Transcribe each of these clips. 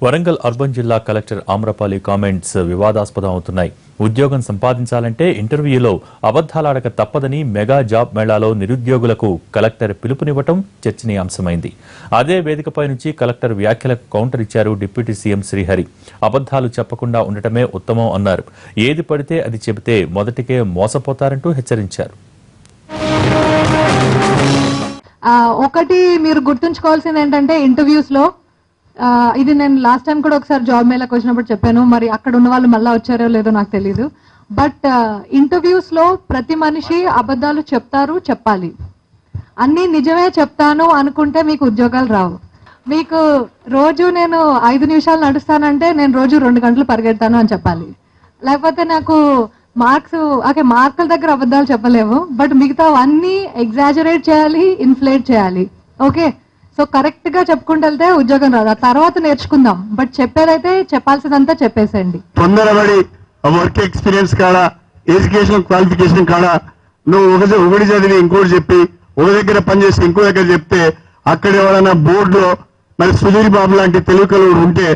Warangal urban జిల్లా collector Amrapali comments వివాదాస్పదం అవుతున్నాయి. ఉద్యోగం సంపాదించాలంటే ఇంటర్వ్యూలో అబద్దాలాడక తప్పదని మెగా జాబ్ మేళాలో నిరుద్యోగులకు కలెక్టర్ పిలుపునివ్వటం చర్చనీయాంశమైంది. అదే వేదికపై నుంచి కలెక్టర్ వ్యాఖ్యలకు కౌంటర్ ఇచ్చారు డిప్యూటీ సీఎం శ్రీహరి. అబద్దాలు చెప్పకుండా ఉండటమే ఉత్తమం అన్నారు. ఏది పడితే అది చెబితే మొదటికే మోసపోతారంటూ హెచ్చరించారు. ఒకటి మీరు గుర్తుంచుకోవాల్సింది ఏంటంటే ఇంటర్వ్యూస్ లో ఇది నేను లాస్ట్ టైం కూడా ఒకసారి జాబ్ మేళకు వచ్చినప్పుడు చెప్పాను. మరి అక్కడ ఉన్న వాళ్ళు మళ్ళీ వచ్చారో లేదో నాకు తెలీదు. బట్ ఇంటర్వ్యూస్ లో ప్రతి మనిషి అబద్ధాలు చెప్తారు, చెప్పాలి. అన్ని నిజమే చెప్తాను అనుకుంటే మీకు ఉద్యోగాలు రావు. మీకు రోజు నేను 5 నిమిషాలు నడుస్తానంటే నేను రోజు 2 గంటలు పరిగెడతాను అని చెప్పాలి. లేకపోతే నాకు మార్కుల దగ్గర అబద్ధాలు చెప్పలేము, బట్ మిగతా అన్ని ఎగ్జాజరేట్ చేయాలి, ఇన్ఫ్లేట్ చేయాలి. ఓకే, సో కరెక్ట్ గా చెప్పుకుంటూ వెళ్తే ఉద్యోగం రాదు. ఆ తర్వాత నేర్చుకుందాం, బట్ చెప్పేదైతే చెప్పాల్సిందంతా చెప్పేసేయండి. తొందరపడి వర్క్ ఎక్స్పీరియన్స్ కాడా, ఎడ్యుకేషన్ క్వాలిఫికేషన్ కాడా నువ్వు ఒకటి చదివి ఇంకోటి చెప్పి ఒక దగ్గర పనిచేసి ఇంకో దగ్గర చెప్తే అక్కడ ఎవరైనా బోర్డులో మరి సుధీర్ బాబు లాంటి తెలుగులు ఉంటే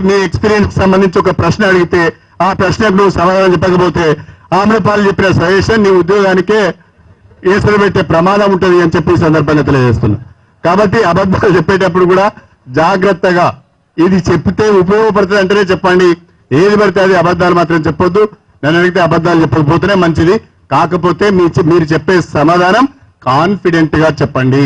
నీ ఎక్స్పీరియన్స్ సంబంధించి ఒక ప్రశ్న అడిగితే ఆ ప్రశ్నకు నువ్వు సమాధానం చెప్పకపోతే ఆమ్రపాలి చెప్పిన సజెషన్ నీ ఉద్యోగానికే ఏసలు పెట్టే ప్రమాదం ఉంటుంది అని చెప్పి సందర్భంగా తెలియజేస్తున్నా. కాబట్టి అబద్ధాలు చెప్పేటప్పుడు కూడా జాగ్రత్తగా ఇది చెప్తే ఉపయోగపడుతుంది అంటేనే చెప్పండి. ఏది పడితే అది అబద్ధాలు మాత్రం చెప్పొద్దు. నన్ను అడిగితే అబద్ధాలు చెప్పకపోతేనే మంచిది. కాకపోతే మీరు చెప్పే సమాధానం కాన్ఫిడెంట్ గా చెప్పండి.